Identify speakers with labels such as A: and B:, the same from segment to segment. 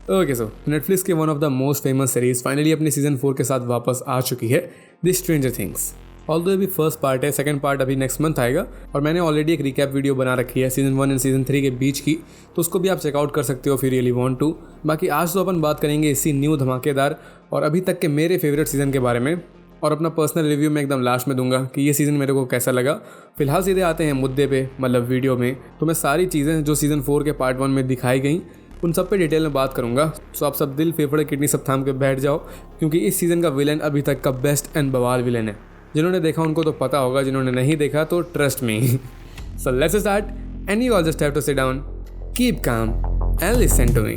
A: Okay so Netflix के one of the most famous series finally अपने season 4 के साथ वापस आ चुकी है, द स्ट्रेंजर थिंग्स। ऑल्दो अभी फर्स्ट पार्ट है, सेकंड पार्ट अभी नेक्स्ट मंथ आएगा और मैंने ऑलरेडी एक रिकैप वीडियो बना रखी है सीजन 1 एंड सीजन 3 के बीच की, तो उसको भी आप चेकआउट कर सकते हो if you really want to। बाकी आज तो अपन बात करेंगे इसी न्यू धमाकेदार और अभी तक के मेरे फेवरेट सीजन के बारे में, और अपना पर्सनल रिव्यू में एकदम लास्ट में दूंगा कि ये सीज़न मेरे को कैसा लगा। फिलहाल सीधे आते हैं मुद्दे पे, मतलब वीडियो में। तो मैं सारी चीज़ें जो सीज़न 4 के पार्ट 1 में दिखाई गई उन सब पे डिटेल में बात करूंगा। सो आप सब दिल फेफड़े किडनी सब थाम के बैठ जाओ, क्योंकि इस सीज़न का विलन अभी तक का बेस्ट एंड बवाल विलन है। जिन्होंने देखा उनको तो पता होगा, जिन्होंने नहीं देखा तो trust me. So let's start and you all just have to sit down, keep calm and listen to me.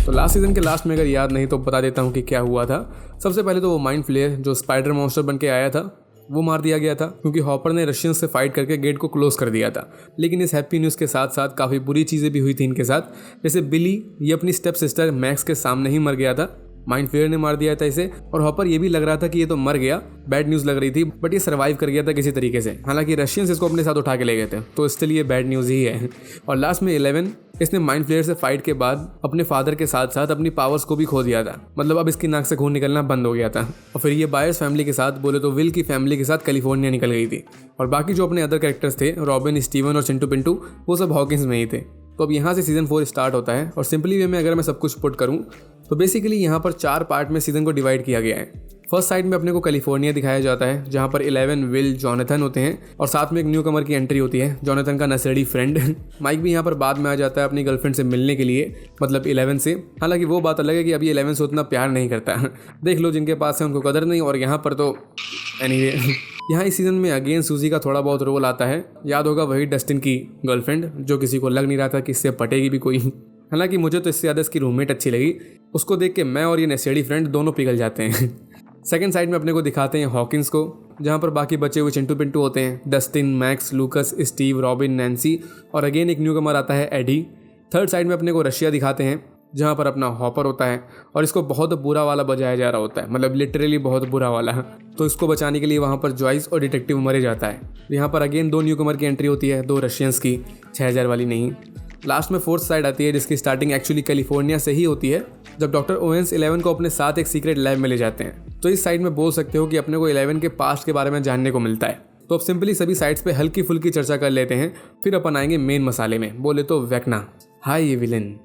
A: तो लास्ट सीजन के लास्ट में अगर याद नहीं तो बता देता हूँ कि क्या हुआ था। सबसे पहले तो वो माइंड फ्लेयर जो स्पाइडर मॉन्स्टर बन के आया था वो मार दिया गया था, क्योंकि हॉपर ने रशियंस से फाइट करके गेट को क्लोज कर दिया था। लेकिन इस हैप्पी न्यूज़ के साथ साथ काफ़ी बुरी चीज़ें भी हुई थी इनके साथ। जैसे बिली ये अपनी स्टेप सिस्टर मैक्स के सामने ही मर गया था, माइंड फ्लेयर ने मार दिया था इसे, और हॉपर ये भी लग रहा था कि ये तो मर गया, बैड न्यूज़ लग रही थी, बट ये सर्वाइव कर गया था किसी तरीके से। हालांकि रशियंस इसको अपने साथ उठा के ले गए थे, तो इसलिए ये बैड न्यूज़ ही है। और लास्ट में 11 इसने माइंड फ्लेयर से फाइट के बाद अपने फादर के साथ साथ अपनी पावर्स को भी खो दिया था। मतलब अब इसकी नाक से खून निकलना बंद हो गया था। और फिर ये बायर्स फैमिली के साथ, बोले तो विल की फैमिली के साथ कैलिफोर्निया निकल गई थी। और बाकी जो अपने अदर कैरेक्टर्स थे, रॉबिन, स्टीवन और चिंटू पिंटू, वो सब हॉकिंस में ही थे। तो अब यहाँ से सीजन 4 स्टार्ट होता है, और सिंपली वे में अगर मैं सब कुछ पुट करूँ तो बेसिकली यहाँ पर 4 पार्ट में सीजन को डिवाइड किया गया है। फर्स्ट साइड में अपने को कैलिफोर्निया दिखाया जाता है, जहाँ पर 11, विल, जॉनथन होते हैं, और साथ में एक न्यू कमर की एंट्री होती है, जॉनथन का नशेड़ी फ्रेंड। माइक भी यहाँ पर बाद में आ जाता है अपनी गर्लफ्रेंड से मिलने के लिए, मतलब 11 से। हालांकि वो बात अलग है कि अभी 11 से उतना प्यार नहीं करता। देख लो, जिनके पास है उनको कदर नहीं, और यहाँ पर तो एनीवे। यहाँ इस सीज़न में अगेन सूजी का थोड़ा बहुत रोल आता है। याद होगा वही डस्टिन की गर्लफ्रेंड, जो किसी को लग नहीं रहा था कि इससे पटेगी भी कोई। हालांकि मुझे तो इससे ज़्यादा इसकी रूममेट अच्छी लगी। उसको देख के मैं और ये नशेड़ी फ्रेंड दोनों पिघल जाते हैं। सेकंड साइड में अपने को दिखाते हैं हॉकिंस को, जहाँ पर बाकी बचे हुए चिंटू पिंटू होते हैं, Dustin, max, लूकस, Steve, robin, Nancy, और अगेन एक न्यू कमर आता है, एडी। थर्ड साइड में अपने को रशिया दिखाते हैं, जहाँ पर अपना हॉपर होता है, और इसको बहुत बुरा वाला बजाया जा रहा होता है, मतलब लिटरली बहुत बुरा वाला। तो इसको बचाने के लिए वहाँ पर जॉइस और डिटेक्टिव मरे जाता है। यहाँ पर अगेन 2 न्यू कमर की एंट्री होती है, 2 रशियंस की, 6000 वाली नहीं। लास्ट में फोर्थ साइड आती है, जिसकी स्टार्टिंग एक्चुअली कैलिफोर्निया से ही होती है, जब डॉक्टर ओवेंस 11 को अपने साथ एक सीक्रेट लैब में ले जाते हैं। तो इस साइड में बोल सकते हो कि अपने को 11 के पास्ट के बारे में जानने को मिलता है। तो अब सिंपली सभी साइड्स पे हल्की फुल्की चर्चा कर लेते हैं, फिर अपन आएंगे मेन मसाले में, बोले तो वेक्ना। हाय ये विलन।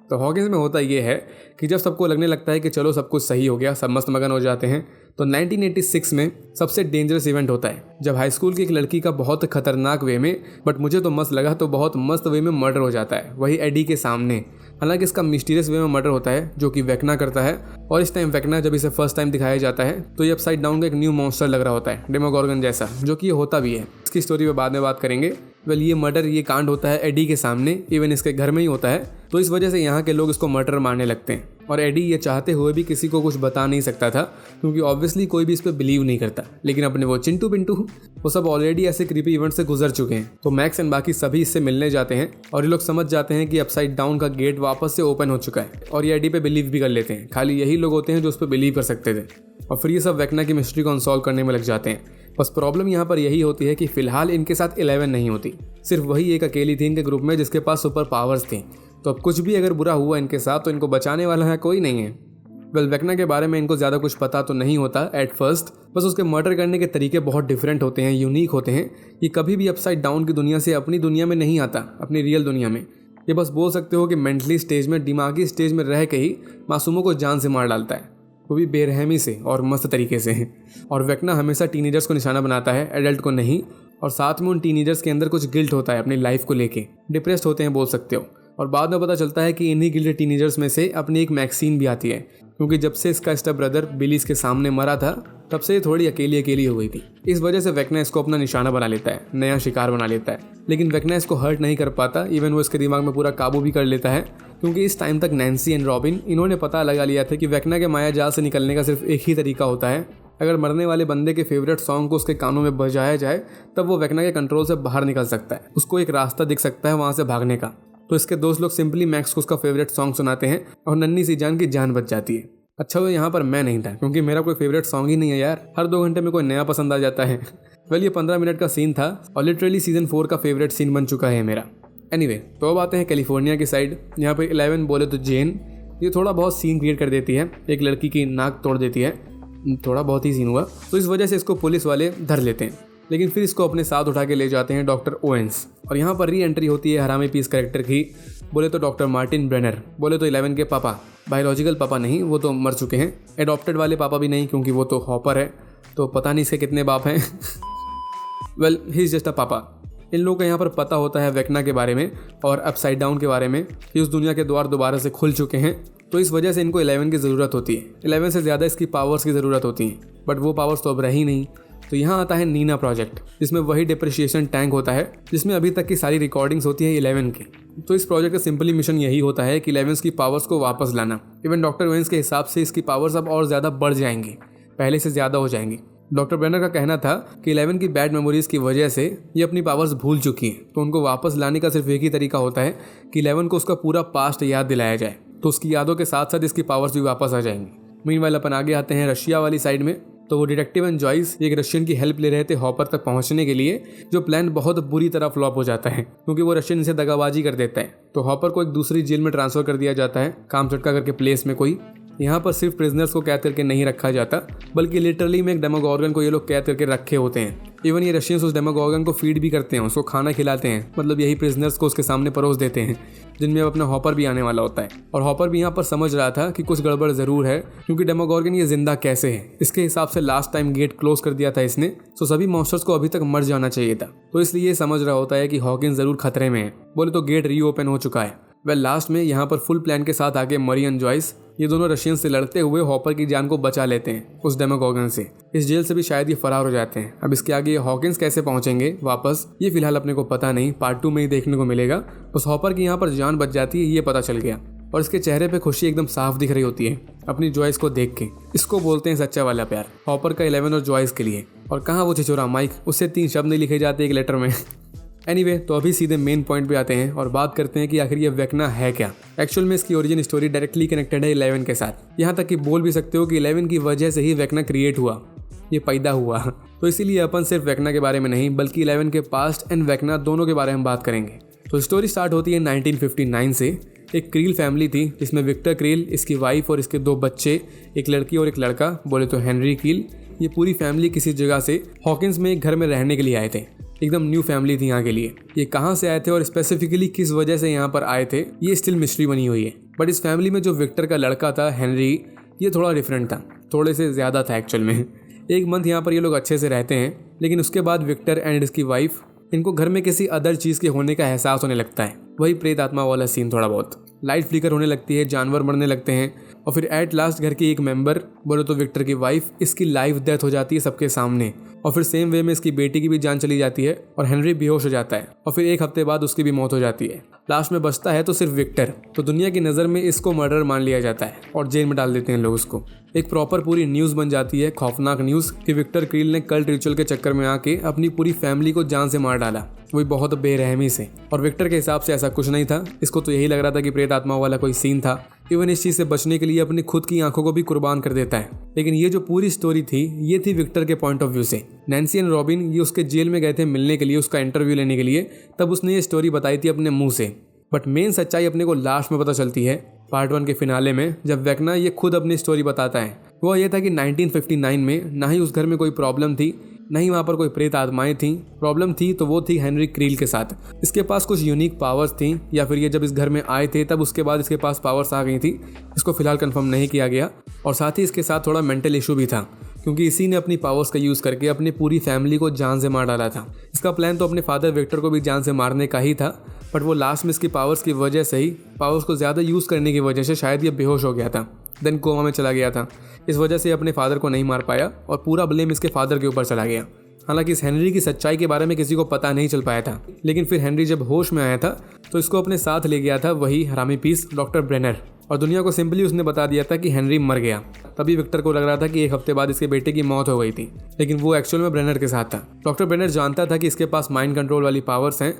A: तो हॉकिंस में होता ये है कि जब सबको लगने लगता है कि चलो सब कुछ सही हो गया, सब मस्त मगन हो जाते हैं, तो 1986 में सबसे डेंजरस इवेंट होता है, जब हाई स्कूल की एक लड़की का बहुत खतरनाक वे में, बट मुझे तो मस्त लगा, तो बहुत मस्त वे में मर्डर हो जाता है, वही एडी के सामने। हालांकि इसका मिस्टीरियस वे में मर्डर होता है, जो कि वेक्ना करता है। और इस टाइम वेक्ना जब इसे फर्स्ट टाइम दिखाया जाता है तो ये अपसाइड डाउन का एक न्यू मॉन्स्टर लग रहा होता है, डेमोगोर्गन जैसा, जो कि ये होता भी है। इसकी स्टोरी पे बाद में बात करेंगे। वेल, ये मर्डर, ये कांड होता है एडी के सामने, इवन इसके घर में ही होता है। तो इस वजह से यहाँ के लोग इसको मर्डर मारने लगते हैं, और एडी ये चाहते हुए भी किसी को कुछ बता नहीं सकता था, क्योंकि ऑब्वियसली कोई भी इस पर बिलीव नहीं करता। लेकिन अपने वो चिंटू पिंटू, वो सब ऑलरेडी ऐसे क्रीपी इवेंट से गुजर चुके हैं। तो मैक्स एंड बाकी सभी इससे मिलने जाते हैं, और ये लोग समझ जाते हैं कि अपसाइड डाउन का गेट वापस से ओपन हो चुका है, और ये एडी पे बिलीव भी कर लेते हैं। खाली यही लोग होते हैं जो उस पर बिलीव कर सकते थे, और फिर ये सब वेक्ना की मिस्ट्री को अनसॉल्व करने में लग जाते हैं। बस प्रॉब्लम यहाँ पर यही होती है कि फिलहाल इनके साथ 11 नहीं होती, सिर्फ वही एक अकेली थी इनके ग्रुप में जिसके पास सुपर पावर्स थी। तो अब कुछ भी अगर बुरा हुआ इनके साथ तो इनको बचाने वाला है कोई नहीं है। वेल, वेक्ना के बारे में इनको ज़्यादा कुछ पता तो नहीं होता एट फर्स्ट, बस उसके मर्डर करने के तरीके बहुत डिफरेंट होते हैं, यूनिक होते हैं। ये कभी भी अपसाइड डाउन की दुनिया से अपनी दुनिया में नहीं आता, अपनी रियल दुनिया में। ये बस बोल सकते हो कि मेंटली स्टेज में, दिमागी स्टेज में रह के ही मासूमों को जान से मार डालता है, वो भी बेरहमी से और मस्त तरीके से। और वेक्ना हमेशा टीनेजर्स को निशाना बनाता है, एडल्ट को नहीं। और साथ में उन टीनेजर्स के अंदर कुछ गिल्ट होता है अपनी लाइफ को लेके, डिप्रेस्ड होते हैं बोल सकते हो। और बाद में पता चलता है कि इन्हीं गिल्ट टीनेजर्स में से अपनी एक मैक्सीन भी आती है, क्योंकि जब से इसका स्टेप ब्रदर बिलीज के सामने मरा था तब से ये थोड़ी अकेली अकेली हो गई थी। इस वजह से वेक्ना इसको अपना निशाना बना लेता है, नया शिकार बना लेता है। लेकिन वेक्ना इसको हर्ट नहीं कर पाता, इवन वो इसके दिमाग में पूरा काबू भी कर लेता है, क्योंकि इस टाइम तक नैन्सी एंड रॉबिन इन्होंने पता लगा लिया था कि वेक्ना के माया जाल से निकलने का सिर्फ एक ही तरीका होता है, अगर मरने वाले बंदे के फेवरेट सॉन्ग को उसके कानों में बजाया जाए तब वो वेक्ना के कंट्रोल से बाहर निकल सकता है, उसको एक रास्ता दिख सकता है वहाँ से भागने का। तो इसके दोस्त लोग सिंपली मैक्स को उसका फेवरेट सॉन्ग सुनाते हैं और नन्ही सी जान की जान बच जाती है। अच्छा हुआ यहाँ पर मैं नहीं था, क्योंकि मेरा कोई फेवरेट सॉन्ग ही नहीं है यार, हर 2 घंटे में कोई नया पसंद आ जाता है। वेल ये 15 मिनट का सीन था और लिटरली सीजन 4 का फेवरेट सीन बन चुका है मेरा। एनीवे, तो अब आते हैं कैलिफोर्निया की साइड। यहाँ पे 11 बोले तो जेन ये थोड़ा बहुत सीन क्रिएट कर देती है, एक लड़की की नाक तोड़ देती है, थोड़ा बहुत ही सीन हुआ, तो इस वजह से इसको पुलिस वाले धर लेते हैं। लेकिन फिर इसको अपने साथ उठा के ले जाते हैं डॉक्टर ओवेंस। और यहाँ पर री एंट्री होती है हरामी पीस कैरेक्टर की, बोले तो डॉक्टर मार्टिन ब्रेनर, बोले तो 11 के पापा, बायोलॉजिकल पापा नहीं, वो तो मर चुके हैं, एडॉप्टेड वाले पापा भी नहीं क्योंकि वो तो हॉपर है, तो पता नहीं इसके कितने बाप हैं। Well he is just a पापा। इन लोगों को यहाँ पर पता होता है वेक्ना के बारे में और अपसाइड डाउन के बारे में कि उस दुनिया के द्वार दोबारा से खुल चुके हैं, तो इस वजह से इनको 11 की ज़रूरत होती है। 11 से ज़्यादा इसकी पावर्स की ज़रूरत होती है, बट वो पावर्स तो अब रही नहीं। तो यहाँ आता है नीना प्रोजेक्ट, जिसमें वही डिप्रिशिएशन टैंक होता है जिसमें अभी तक की सारी रिकॉर्डिंग्स होती है 11 की। तो इस प्रोजेक्ट का सिंपली मिशन यही होता है कि 11 की पावर्स को वापस लाना। इवन डॉक्टर वेंस के हिसाब से इसकी पावर्स अब और ज़्यादा बढ़ जाएंगी, पहले से ज़्यादा हो जाएंगी। डॉक्टर ब्रेनर का कहना था कि 11 की बैड मेमोरीज की वजह से ये अपनी पावर्स भूल चुकी है, तो उनको वापस लाने का सिर्फ एक ही तरीका होता है कि 11 को उसका पूरा पास्ट याद दिलाया जाए, तो उसकी यादों के साथ साथ इसकी पावर्स भी वापस आ जाएंगी। मीनवाइल अपन आगे आते हैं रशिया वाली साइड में। तो वो डिटेक्टिव एंड जॉइस एक रशियन की हेल्प ले रहे थे हॉपर तक पहुंचने के लिए, जो प्लान बहुत बुरी तरह फ्लॉप हो जाता है क्योंकि वो रशियन से दगाबाजी कर देता है। तो हॉपर को एक दूसरी जेल में ट्रांसफर कर दिया जाता है, काम चटका करके प्लेस में कोई। यहाँ पर सिर्फ प्रिजनर्स को कैद करके नहीं रखा जाता, बल्कि लिटरली में एक डेमोगोर्गन को ये लोग कैद करके रखे होते हैं। इवन ये रशियंस उस डेमोगोर्गन को फीड भी करते हैं, उसको खाना खिलाते हैं, मतलब यही प्रिजनर्स को उसके सामने परोस देते हैं, जिनमें अब अपना हॉपर भी आने वाला होता है। और हॉपर भी यहाँ पर समझ रहा था कि कुछ गड़बड़ ज़रूर है, क्योंकि डेमोगोर्गन ये जिंदा कैसे है। इसके हिसाब से लास्ट टाइम गेट क्लोज कर दिया था इसने, तो सभी मॉन्स्टर्स को अभी तक मर जाना चाहिए था। तो इसलिए ये समझ रहा होता है कि हॉकिंस ज़रूर खतरे में है, बोले तो गेट रीओपन हो चुका है। वह लास्ट में यहाँ पर फुल प्लान के साथ आके मरी एंड जॉइस ये दोनों रशियन से लड़ते हुए हॉपर की जान को बचा लेते हैं उस डेमोगोर्गन से। इस जेल से भी शायद ये फरार हो जाते हैं। अब इसके आगे ये हॉकिंस कैसे पहुंचेंगे वापस, ये फिलहाल अपने को पता नहीं, पार्ट 2 में ही देखने को मिलेगा। उस हॉपर की यहाँ पर जान बच जाती है, ये पता चल गया, और इसके चेहरे पे खुशी एकदम साफ दिख रही होती है अपनी जॉइस को देख के। इसको बोलते हैं सच्चा वाला प्यार, हॉपर का 11 और जॉइस के लिए। और कहाँ वो छिछोरा माइक, उससे 3 शब्द नहीं लिखे जाते एक लेटर में। एनीवे, तो अभी सीधे मेन पॉइंट पे आते हैं और बात करते हैं कि आखिर ये वेक्ना है क्या। एक्चुअल में इसकी ओरिजिन स्टोरी डायरेक्टली कनेक्टेड है 11 के साथ। यहाँ तक कि बोल भी सकते हो कि 11 की वजह से ही वेक्ना क्रिएट हुआ, ये पैदा हुआ। तो इसीलिए अपन सिर्फ वेक्ना के बारे में नहीं, बल्कि 11 के पास्ट एंड वेक्ना दोनों के बारे में बात करेंगे। तो स्टोरी स्टार्ट होती है 1959 से। एक क्रील फैमिली थी जिसमें विक्टर क्रील, इसकी वाइफ और इसके 2 बच्चे, एक लड़की और एक लड़का, बोले तो हेनरी क्रील। ये पूरी फैमिली किसी जगह से हॉकिंस में एक घर में रहने के लिए आए थे। एकदम न्यू फैमिली थी यहाँ के लिए। ये कहाँ से आए थे और स्पेसिफिकली किस वजह से यहाँ पर आए थे, ये स्टिल मिस्ट्री बनी हुई है। बट इस फैमिली में जो विक्टर का लड़का था हेनरी, ये थोड़ा डिफरेंट था, थोड़े से ज़्यादा था एक्चुअल में। एक मंथ यहाँ पर ये लोग अच्छे से रहते हैं, लेकिन उसके बाद विक्टर एंड इसकी वाइफ, इनको घर में किसी अदर चीज़ के होने का एहसास होने लगता है। वही प्रेत आत्मा वाला सीन, थोड़ा बहुत लाइट फ्लिकर होने लगती है, जानवर मरने लगते हैं, और फिर एट लास्ट घर की एक मेंबर, बोले तो विक्टर की वाइफ, इसकी लाइव डेथ हो जाती है सबके सामने। और फिर सेम वे में इसकी बेटी की भी जान चली जाती है और हेनरी बेहोश हो जाता है, और फिर 1 हफ्ते बाद उसकी भी मौत हो जाती है। लास्ट में बचता है तो सिर्फ विक्टर। तो दुनिया की नज़र में इसको मर्डर मान लिया जाता है और जेल में डाल देते हैं लोग उसको। एक प्रॉपर पूरी न्यूज़ बन जाती है, खौफनाक न्यूज़, कि विक्टर क्रील ने कल्ट रिचुअल के चक्कर में आके अपनी पूरी फैमिली को जान से मार डाला, वही बहुत बेरहमी से। और विक्टर के हिसाब से ऐसा कुछ नहीं था, इसको तो यही लग रहा था कि प्रेत आत्मा वाला कोई सीन था। इवन इस चीज़ से बचने के लिए अपनी खुद की आंखों को भी कुर्बान कर देता है। लेकिन ये जो पूरी स्टोरी थी, ये थी विक्टर के पॉइंट ऑफ व्यू से। नैन्सी एंड रॉबिन ये उसके जेल में गए थे मिलने के लिए, उसका इंटरव्यू लेने के लिए, तब उसने ये स्टोरी बताई थी अपने मुंह से। बट मेन सच्चाई अपने को लास्ट में पता चलती है, पार्ट 1 के फिनाले में, जब वेक्ना ये खुद अपनी स्टोरी बताता है। वो ये था कि 1959 में ना ही उस घर में कोई प्रॉब्लम थी, ना ही वहाँ पर कोई प्रेत आत्माएं थी। प्रॉब्लम थी तो वो थी हेनरी क्रील के साथ। इसके पास कुछ यूनिक पावर्स थी, या फिर ये जब इस घर में आए थे तब उसके बाद इसके पास पावर्स आ गई थी, इसको फिलहाल कंफर्म नहीं किया गया। और साथ ही इसके साथ थोड़ा मेंटल इशू भी था, क्योंकि इसी ने अपनी पावर्स का यूज़ करके अपनी पूरी फैमिली को जान से मार डाला था। इसका प्लान तो अपने फादर विक्टर को भी जान से मारने का ही था, बट वो लास्ट में इसकी पावर्स की वजह से ही, पावर्स को ज़्यादा यूज़ करने की वजह से शायद ये बेहोश हो गया था, देन कोमा में चला गया था। इस वजह से अपने फादर को नहीं मार पाया और पूरा ब्लेम इसके फादर के ऊपर चला गया। हालांकि इस हेनरी की सच्चाई के बारे में किसी को पता नहीं चल पाया था। लेकिन फिर हेनरी जब होश में आया था तो इसको अपने साथ ले गया था वही हरामी पीस डॉक्टर ब्रेनर, और दुनिया को सिंपली उसने बता दिया था कि हेनरी मर गया। तभी विक्टर को लग रहा था कि 1 हफ्ते बाद इसके बेटे की मौत हो गई थी, लेकिन वो एक्चुअल में ब्रेनर के साथ था। डॉक्टर ब्रेनर जानता था कि इसके पास माइंड कंट्रोल वाली पावर्स हैं,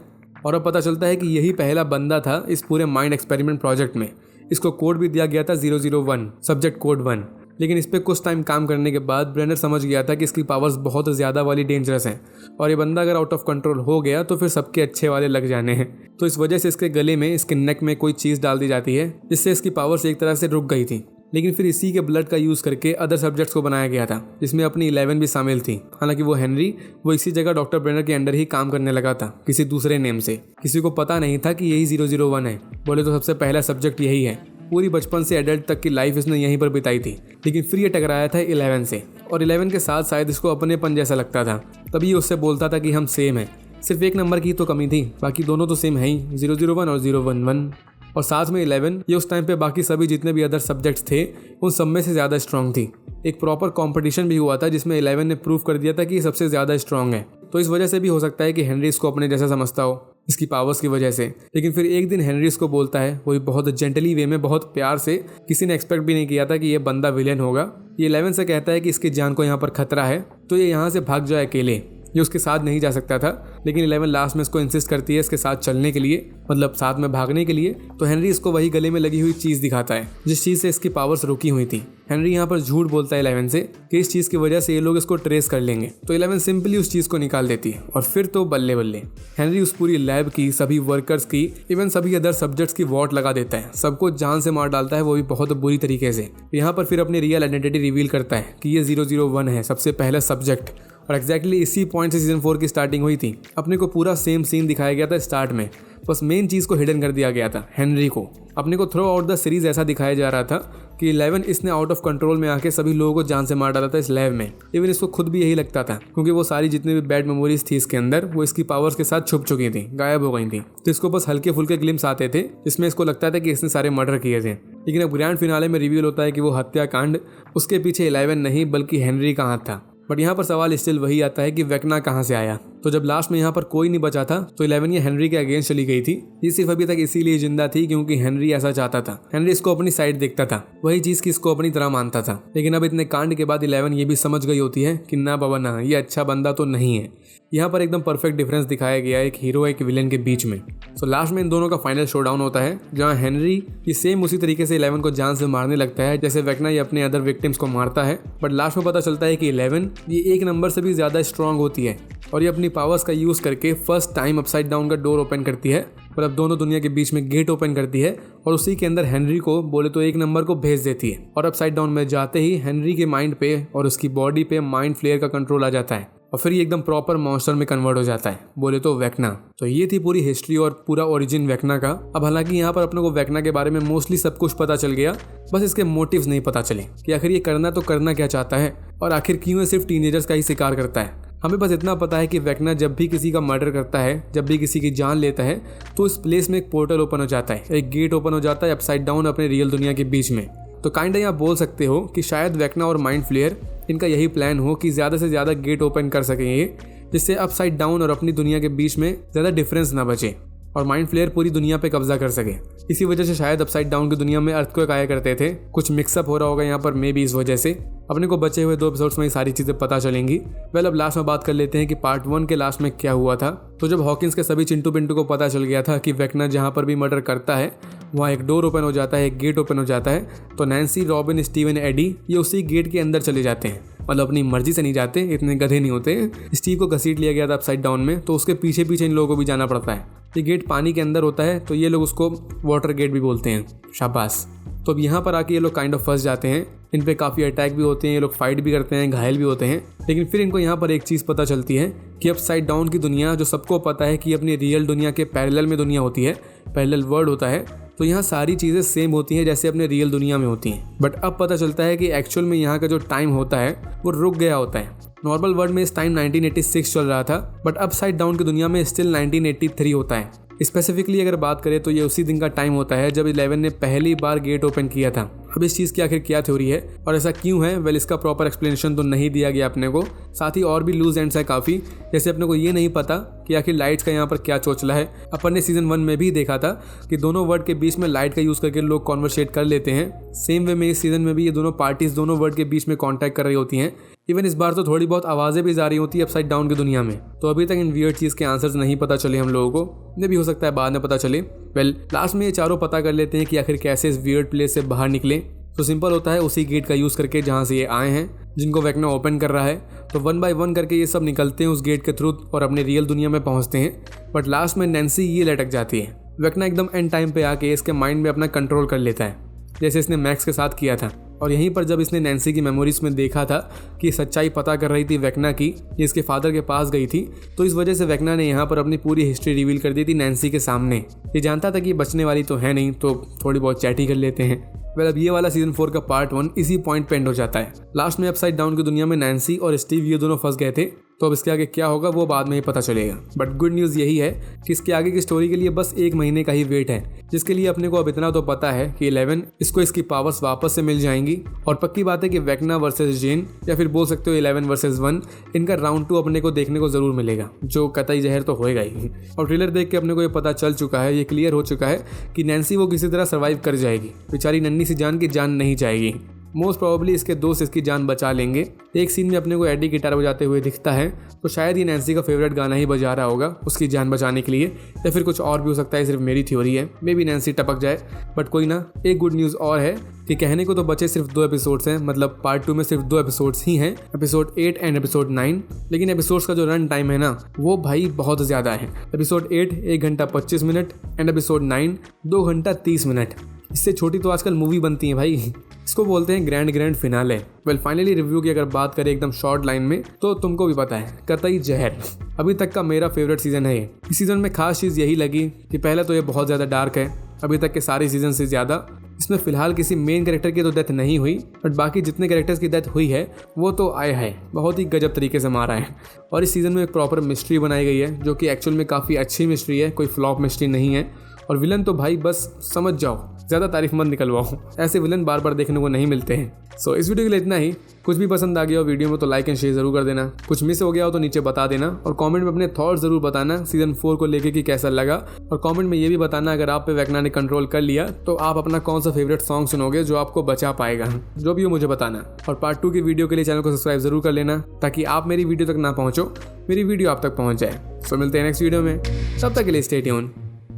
A: और अब पता चलता है कि यही पहला बंदा था इस पूरे माइंड एक्सपेरिमेंट प्रोजेक्ट में। इसको कोड भी दिया गया था 001, सब्जेक्ट कोड 1, लेकिन इस पर कुछ टाइम काम करने के बाद ब्रेनर समझ गया था कि इसकी पावर्स बहुत ज़्यादा वाली डेंजरस हैं और ये बंदा अगर आउट ऑफ कंट्रोल हो गया तो फिर सबके अच्छे वाले लग जाने हैं। तो इस वजह से इसके गले में, इसके नेक में कोई चीज़ डाल दी जाती है जिससे इसकी पावर्स एक तरह से रुक गई थी। लेकिन फिर इसी के ब्लड का यूज़ करके अदर सब्जेक्ट्स को बनाया गया था जिसमें अपनी 11 भी शामिल थी। हालांकि वो हेनरी वो इसी जगह डॉक्टर ब्रेनर के अंडर ही काम करने लगा था किसी दूसरे नेम से। किसी को पता नहीं था कि यही 001 है। बोले तो सबसे पहला सब्जेक्ट यही है। पूरी बचपन से एडल्ट तक की लाइफ इसने यहीं पर बिताई थी। लेकिन फिर ये टकराया था 11 से और 11 के साथ शायद इसको अपनेपन जैसा लगता था। तभी ये उससे बोलता था कि हम सेम हैं। सिर्फ एक नंबर की तो कमी थी, बाकी दोनों तो सेम है ही, 001 और 011। और साथ में 11 ये उस टाइम पे बाकी सभी जितने भी अदर सब्जेक्ट्स थे उन सब में से ज़्यादा स्ट्रॉन्ग थी। एक प्रॉपर कंपटीशन भी हुआ था जिसमें 11 ने प्रूव कर दिया था कि ये सबसे ज़्यादा स्ट्रॉन्ग है। तो इस वजह से भी हो सकता है कि हेनरी इसको अपने जैसा समझता हो इसकी पावर्स की वजह से। लेकिन फिर एक दिन हेनरी इसको बोलता है, वो भी बहुत जेंटली वे में, बहुत प्यार से। किसी ने एक्सपेक्ट भी नहीं किया था कि ये बंदा विलेन होगा। ये 11 से कहता है कि इसकी जान को यहाँ पर खतरा है तो ये यहाँ से भाग जाए अकेले। ये उसके साथ नहीं जा सकता था, लेकिन 11 लास्ट में इसको इंसिस्ट करती है इसके साथ चलने के लिए, मतलब साथ में भागने के लिए। तो हेनरी इसको वही गले में लगी हुई चीज़ दिखाता है जिस चीज़ से इसकी पावर्स रुकी हुई थी। हेनरी यहाँ पर झूठ बोलता है 11 से कि इस चीज़ की वजह से ये लोग इसको ट्रेस कर लेंगे। तो 11 सिंपली उस चीज़ को निकाल देती है और फिर तो बल्ले बल्ले। हेनरी उस पूरी लैब की, सभी वर्कर्स की, इवन सभी अदर सब्जेक्ट्स की वॉट लगा देता है। सबको जान से मार डालता है, वो भी बहुत बुरी तरीके से। यहाँ पर फिर अपनी रियल आइडेंटिटी रिवील करता है कि ये 001 है, सबसे पहला सब्जेक्ट। और एग्जैक्टली इसी पॉइंट से सीजन 4 की स्टार्टिंग हुई थी। अपने को पूरा सेम सीन दिखाया गया था स्टार्ट में, बस मेन चीज़ को हिडन कर दिया गया था हेनरी को। अपने को थ्रू आउट द सीरीज ऐसा दिखाया जा रहा था कि 11 इसने आउट ऑफ कंट्रोल में आके सभी लोगों को जान से मार डाला था इस लैब में। इवन इसको खुद भी यही लगता था क्योंकि वो सारी जितनी भी बैड मेमोरीज थी इसके अंदर वो इसकी पावर्स के साथ छुप चुकी थी, गायब हो गई थी। तो इसको बस हल्के फुल्के ग्लिम्स आते थे जिसमें इसको लगता था कि इसने सारे मर्डर किए थे। लेकिन अब ग्रैंड फिनाले में रिवील होता है कि वो हत्याकांड उसके पीछे 11 नहीं बल्कि हेनरी का हाथ था। बट यहाँ पर सवाल स्टिल वही आता है कि वेक्ना कहाँ से आया। तो जब लास्ट में यहाँ पर कोई नहीं बचा था तो 11 ये हेनरी के अगेंस्ट चली गई थी। ये सिर्फ अभी तक इसीलिए जिंदा थी क्योंकि हेनरी ऐसा चाहता था। हेनरी इसको अपनी साइड देखता था, वही चीज़ की इसको अपनी तरह मानता था। लेकिन अब इतने कांड के बाद 11 ये भी समझ गई होती है कि ना बाबा ना, ये अच्छा बंदा तो नहीं है। यहाँ पर एकदम परफेक्ट डिफरेंस दिखाया गया है एक हीरो एक विलेन के बीच में। सो लास्ट में इन दोनों का फाइनल शोडाउन होता है जहाँ हेनरी ये सेम उसी तरीके से 11 को जान से मारने लगता है जैसे वेक्ना ये अपने अदर विक्टिम्स को मारता है। बट लास्ट में पता चलता है कि 11 ये एक नंबर से भी ज़्यादा स्ट्रांग होती है और ये अपनी पावर्स का यूज़ करके फर्स्ट टाइम अपसाइड डाउन का डोर ओपन करती है। मतलब दोनों दुनिया के बीच में गेट ओपन करती है और उसी के अंदर हेनरी को बोले तो एक नंबर को भेज देती है। और अपसाइड डाउन में जाते ही हेनरी के माइंड पे और उसकी बॉडी पे माइंड फ्लेयर का कंट्रोल आ जाता है और फिर ये एकदम प्रॉपर मॉन्स्टर में कन्वर्ट हो जाता है, बोले तो वेक्ना। तो ये थी पूरी हिस्ट्री और पूरा ओरिजिन वेक्ना का। अब हालांकि यहाँ पर अपने को वेक्ना के बारे में मोस्टली सब कुछ पता चल गया, बस इसके मोटिव्स नहीं पता चले कि आखिर ये करना तो करना क्या चाहता है और आखिर क्यों ये सिर्फ टीनेजर्स का ही शिकार करता है। हमें बस इतना पता है कि वेक्ना जब भी किसी का मर्डर करता है, जब भी किसी की जान लेता है तो इस प्लेस में एक पोर्टल ओपन हो जाता है, एक गेट ओपन हो जाता है अपसाइड डाउन अपने रियल दुनिया के बीच में। तो काइंड आप बोल सकते हो कि शायद वेक्ना और माइंड फ्लेयर इनका यही प्लान हो कि ज़्यादा से ज़्यादा गेट ओपन कर सकें ये, जिससे अपसाइड डाउन और अपनी दुनिया के बीच में ज़्यादा डिफरेंस ना बचे और माइंड फ्लेयर पूरी दुनिया पे कब्जा कर सके। इसी वजह से शायद अपसाइड डाउन की दुनिया में अर्थक्वेक आया करते थे। कुछ मिक्सअप हो रहा होगा यहाँ पर मे बी इस वजह से। अपने को बचे हुए 2 एपिसोड्स में ये सारी चीज़ें पता चलेंगी। वेल अब लास्ट में बात कर लेते हैं कि पार्ट 1 के लास्ट में क्या हुआ था। तो जब हॉकिंस के सभी चिंटू पिंटू को पता चल गया था कि वेक्ना जहाँ पर भी मर्डर करता है वहाँ एक डोर ओपन हो जाता है, एक गेट ओपन हो जाता है, तो नैन्सी, रॉबिन, स्टीवन, एडी ये उसी गेट के अंदर चले जाते हैं। मतलब अपनी मर्जी से नहीं जाते, इतने गधे नहीं होते। स्टीव को घसीट लिया गया था अपसाइड डाउन में, तो उसके पीछे पीछे इन लोगों को भी जाना पड़ता है। ये गेट पानी के अंदर होता है तो ये लोग उसको वाटर गेट भी बोलते हैं, शाबाश। तो अब यहाँ पर आके ये लोग काइंड ऑफ फंस जाते हैं। इन पे काफ़ी अटैक भी होते हैं, ये लोग फाइट भी करते हैं, घायल भी होते हैं। लेकिन फिर इनको यहाँ पर एक चीज़ पता चलती है कि अपसाइड डाउन की दुनिया, जो सबको पता है कि अपनी रियल दुनिया के पैरेलल में दुनिया होती है, पैरेलल वर्ल्ड होता है, तो यहाँ सारी चीज़ें सेम होती हैं जैसे अपने रियल दुनिया में होती हैं। बट अब पता चलता है कि एक्चुअल में यहाँ का जो टाइम होता है वो रुक गया होता है। नॉर्मल वर्ल्ड में इस टाइम 1986 चल रहा था, बट अपसाइड डाउन की दुनिया में स्टिल 1983 होता है। स्पेसिफिकली अगर बात करें तो ये उसी दिन का टाइम होता है जब 11 ने पहली बार गेट ओपन किया था। अब इस चीज़ की आखिर क्या थ्योरी है और ऐसा क्यों है, वेल इसका प्रॉपर एक्सप्लेनेशन तो नहीं दिया गया अपने को। साथ ही और भी लूज एंड्स है काफ़ी, जैसे अपने को ये नहीं पता कि आखिर लाइट्स का यहाँ पर क्या चोचला है। अपन ने सीजन 1 में भी देखा था कि दोनों वर्ड के बीच में लाइट का यूज़ करके लोग कॉन्वर्सेट कर लेते हैं। सेम वे में इस सीजन में भी ये दोनों पार्टीज दोनों वर्ड के बीच में कॉन्टैक्ट कर रही होती हैं। इवन इस बार तो थोड़ी बहुत आवाज़ें भी जा रही होती है अपसाइड डाउन की दुनिया में। तो अभी तक इन वियर्ड चीज़ के आंसर्स नहीं पता चले हम लोगों को, ये भी हो सकता है बाद में पता चले। वेल लास्ट में ये चारों पता कर लेते हैं कि आखिर कैसे इस वियर्ड प्लेस से बाहर निकले। तो सिंपल होता है उसी गेट का यूज़ करके जहाँ से ये आए हैं, जिनको वेक्ना ओपन कर रहा है, तो 1 बाय 1 करके ये सब निकलते हैं उस गेट के थ्रू और अपने रियल दुनिया में पहुँचते हैं। बट लास्ट में नैन्सी ये लटक जाती है। वेक्ना एकदम एंड टाइम पे आके इसके माइंड में अपना कंट्रोल कर लेता है, जैसे इसने मैक्स के साथ किया था। और यहीं पर जब इसने नैन्सी की मेमोरीज में देखा था कि सच्चाई पता कर रही थी वेक्ना की, ये इसके फादर के पास गई थी, तो इस वजह से वेक्ना ने यहाँ पर अपनी पूरी हिस्ट्री रिवील कर दी थी नैन्सी के सामने। ये जानता था कि बचने वाली तो है नहीं, तो थोड़ी बहुत चैट ही कर लेते हैं। वेल, अब ये वाला सीजन 4 का पार्ट 1 इसी पॉइंट पे एंड हो जाता है। लास्ट में अपसाइड डाउन की दुनिया में नैन्सी और स्टीव ये दोनों फंस गए थे, तो अब इसके आगे क्या होगा वो बाद में ही पता चलेगा। बट गुड न्यूज़ यही है कि इसके आगे की स्टोरी के लिए बस 1 महीने का ही वेट है, जिसके लिए अपने को अब इतना तो पता है कि 11 इसको इसकी पावर्स वापस से मिल जाएंगी। और पक्की बात है कि वेक्ना वर्सेस जेन, या फिर बोल सकते हो 11 वर्सेस 1, इनका राउंड 2 अपने को देखने को जरूर मिलेगा, जो कतई जहर तो होएगा ही। और ट्रेलर देख के अपने को ये पता चल चुका है, ये क्लियर हो चुका है कि नैन्सी वो किसी तरह सर्वाइव कर जाएगी। बेचारी नन्ही सी जान की जान नहीं जाएगी। मोस्ट प्रोबेबली इसके दोस्त इसकी जान बचा लेंगे। एक सीन में अपने को एडी गिटार बजाते हुए दिखता है, तो शायद ये नैन्सी का फेवरेट गाना ही बजा रहा होगा उसकी जान बचाने के लिए, या फिर कुछ और भी हो सकता है, सिर्फ मेरी थ्योरी है। मे बी नैन्सी टपक जाए, बट कोई ना। एक गुड न्यूज़ और है कि कहने को तो बचे सिर्फ 2 एपिसोड्स हैं, मतलब पार्ट 2 में सिर्फ 2 एपिसोड्स ही हैं, एपिसोड 8 एंड एपिसोड 9। लेकिन एपिसोड्स का जो रन टाइम है ना, वो भाई बहुत ज़्यादा है। एपिसोड 8 1 घंटा 25 मिनट एंड एपिसोड 9 2 घंटा 30 मिनट। इससे छोटी तो आजकल मूवी बनती है भाई। इसको बोलते हैं grand finale. Well, finally review की अगर बात करें एकदम शॉर्ट लाइन में, तो तुमको भी पता है, कतई जहर। अभी तक का मेरा फेवरेट सीजन है ये। इस सीजन में खास चीज़ यही लगी कि पहले तो ये बहुत ज़्यादा डार्क है, अभी तक के सारे सीजन से ज़्यादा। इसमें फिलहाल किसी मेन कैरेक्टर की तो डेथ नहीं हुई, बट बाकी जितने कैरेक्टर्स की डेथ हुई है वो तो आए है बहुत ही गजब तरीके से मारा है। और इस सीज़न में एक प्रॉपर मिस्ट्री बनाई गई है, जो कि एक्चुअल में काफ़ी अच्छी मिस्ट्री है, कोई फ्लॉप मिस्ट्री नहीं है। और विलन तो भाई बस समझ जाओ, ज़्यादा तारीफ मत निकलवाओ, ऐसे विलन बार बार देखने को नहीं मिलते हैं। सो इस वीडियो के लिए इतना ही। कुछ भी पसंद आ गया हो वीडियो में तो लाइक एंड शेयर जरूर कर देना। कुछ मिस हो गया हो तो नीचे बता देना, और कमेंट में अपने थॉट्स जरूर बताना सीजन 4 को लेके कि कैसा लगा। और कमेंट में ये भी बताना अगर आप पे वेक्ना ने कंट्रोल कर लिया तो आप अपना कौन सा फेवरेट सॉन्ग सुनोगे जो आपको बचा पाएगा। जो भी हो मुझे बताना। और पार्ट 2 की वीडियो के लिए चैनल को सब्सक्राइब जरूर कर लेना, ताकि आप मेरी वीडियो तक ना पहुँचो, मेरी वीडियो आप तक पहुँच जाए। सो मिलते हैं नेक्स्ट वीडियो में, तब तक के लिए stay tuned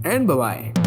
A: and bye bye.